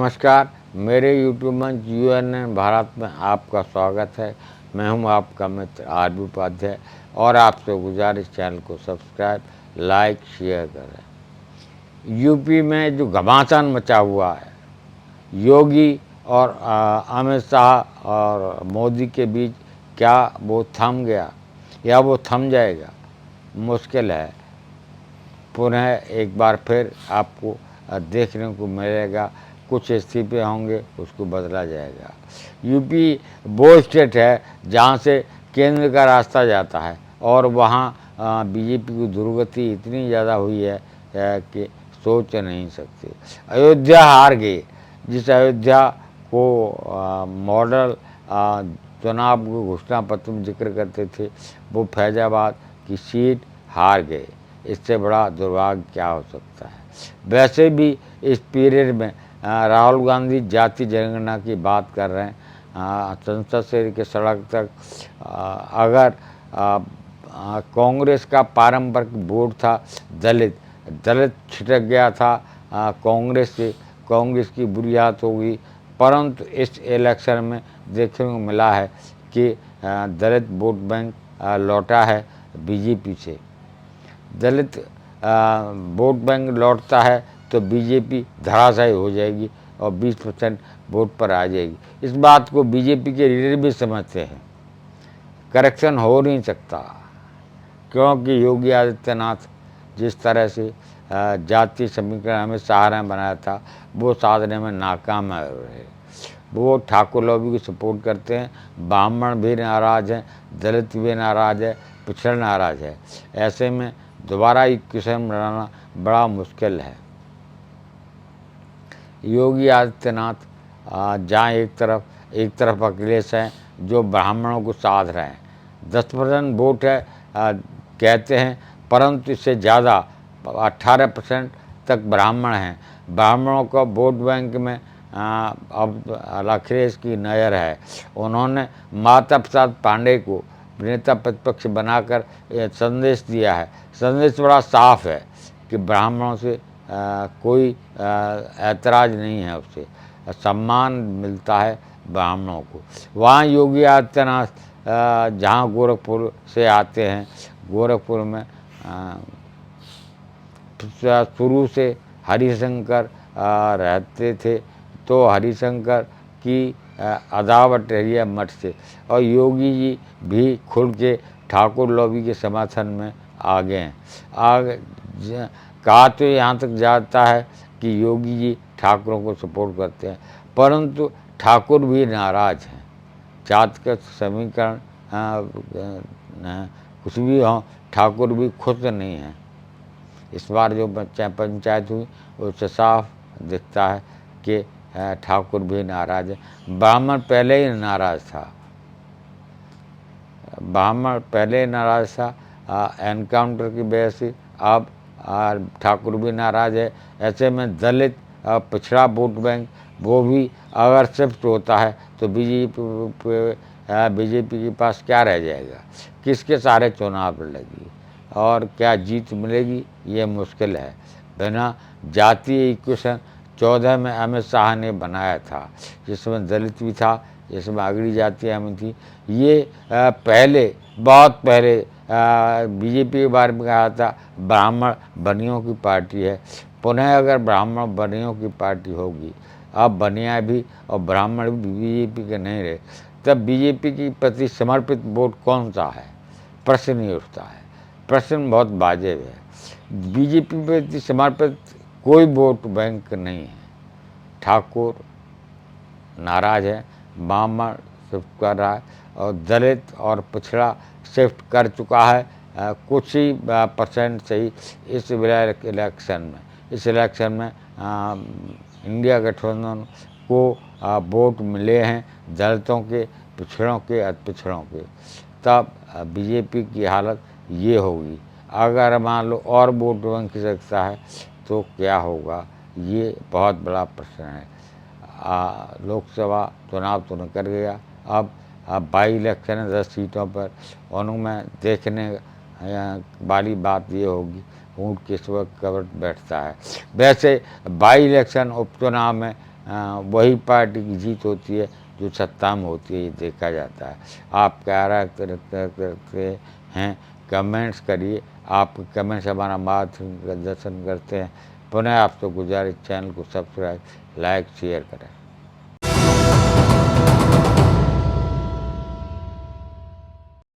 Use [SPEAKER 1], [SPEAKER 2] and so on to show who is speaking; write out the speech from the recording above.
[SPEAKER 1] नमस्कार, मेरे यूट्यूब मंच यूएनएन भारत में आपका स्वागत है। मैं हूं आपका मित्र आरबी उपाध्याय और आपसे गुजारिश चैनल को सब्सक्राइब, लाइक, शेयर करें। यूपी में जो घमासान मचा हुआ है, योगी और अमित शाह और मोदी के बीच, क्या वो थम गया या वो थम जाएगा? मुश्किल है। पुनः एक बार फिर आपको देखने को मिलेगा, कुछ इस्तीफे होंगे, उसको बदला जाएगा। यूपी वो स्टेट है जहाँ से केंद्र का रास्ता जाता है और वहाँ बीजेपी की दुर्गति इतनी ज़्यादा हुई है कि सोच नहीं सकते। अयोध्या हार गई। जिस अयोध्या को मॉडल चुनाव घोषणा पत्र में जिक्र करते थे, वो फैजाबाद की सीट हार गए। इससे बड़ा दुर्भाग्य क्या हो सकता है? वैसे भी इस पीरियड में राहुल गांधी जाति जनगणना की बात कर रहे हैं। संसद से लेकर सड़क तक अगर कांग्रेस का पारंपरिक वोट था दलित छिटक गया था कांग्रेस से, कांग्रेस की बुरी हालत हो गई। परंतु इस इलेक्शन में देखने को मिला है कि दलित वोट बैंक लौटा है बीजेपी से। दलित वोट बैंक लौटता है तो बीजेपी धराशायी हो जाएगी और 20% वोट पर आ जाएगी। इस बात को बीजेपी के लीडर भी समझते हैं। करेक्शन हो नहीं सकता, क्योंकि योगी आदित्यनाथ जिस तरह से जातीय समीकरण हमें सहारा बनाया था, वो साधने में नाकाम रहे। वो ठाकुर लॉबी को सपोर्ट करते हैं। ब्राह्मण भी नाराज़ हैं, दलित भी नाराज़ है, पिछड़ा नाराज़ है। ऐसे में दोबारा इक्वेशन बनाना बड़ा मुश्किल है। योगी आदित्यनाथ जहाँ एक तरफ अखिलेश हैं जो ब्राह्मणों को साध रहे हैं। 10% वोट है कहते हैं, परंतु इससे ज़्यादा 18% तक ब्राह्मण हैं। ब्राह्मणों का वोट बैंक में अब अखिलेश की नज़र है। उन्होंने माता प्रसाद पांडे को नेता प्रतिपक्ष बनाकर संदेश दिया है। संदेश बड़ा साफ है कि ब्राह्मणों से कोई ऐतराज़ नहीं है, उससे सम्मान मिलता है ब्राह्मणों को। वहाँ योगी आदित्यनाथ जहाँ गोरखपुर से आते हैं, गोरखपुर में शुरू से हरिशंकर रहते थे, तो हरिशंकर की अदावत रही है मठ से, और योगी जी भी खुल के ठाकुर लॉबी के समर्थन में आ गए हैं। कहा तो यहाँ तक जाता है कि योगी जी ठाकुरों को सपोर्ट करते हैं, परंतु ठाकुर भी नाराज़ हैं। जात का समीकरण कुछ भी हो, ठाकुर भी खुश नहीं हैं। इस बार जो पंचायत हुई उससे साफ दिखता है कि ठाकुर भी नाराज़ है। ब्राह्मण पहले ही नाराज़ था, एनकाउंटर की वजह से। अब ठाकुर भी नाराज़ है। ऐसे में दलित पिछड़ा वोट बैंक वो भी अगर शिफ्ट होता है तो बीजेपी के पास क्या रह जाएगा? किसके सारे चुनाव लड़ेगी और क्या जीत मिलेगी? ये मुश्किल है। बिना जातीय इक्वेशन 14 में अमित शाह ने बनाया था, जिसमें दलित भी था, जिसमें अगड़ी जातियाँ में थी। ये बहुत पहले बीजेपी के बारे में कहा था ब्राह्मण बनियों की पार्टी है। पुनः अगर ब्राह्मण बनियों की पार्टी होगी, अब बनिया भी और ब्राह्मण भी बीजेपी के नहीं रहे, तब बीजेपी के प्रति समर्पित वोट कौन सा है? प्रश्न नहीं उठता है। प्रश्न बहुत वाजिब है। बीजेपी प्रति समर्पित कोई वोट बैंक नहीं है। ठाकुर नाराज है, ब्राह्मण शिफ्ट कर रहा है और दलित और पिछड़ा शिफ्ट कर चुका है कुछ ही परसेंट से ही। इस इलेक्शन में इंडिया गठबंधन को वोट मिले हैं दलितों के, पिछड़ों के, अतिपिछड़ों के। तब बीजेपी की हालत ये होगी। अगर मान लो और वोट बैंक सकता है तो क्या होगा? ये बहुत बड़ा प्रश्न है। लोकसभा चुनाव तो निकल गया, अब बाई इलेक्शन है 10 सीटों पर। उनमें देखने वाली बात ये होगी ऊँट किस वक्त कवर बैठता है। वैसे बाई इलेक्शन उपचुनाव में वही पार्टी की जीत होती है जो सत्ता में होती है, ये देखा जाता है। आप क्या राय करते हैं, कमेंट्स करिए। आपके कमेंट्स हमारा मार्गदर्शन करते हैं। पुनः आपसे गुजारिश, चैनल को सब्सक्राइब, लाइक, शेयर करें।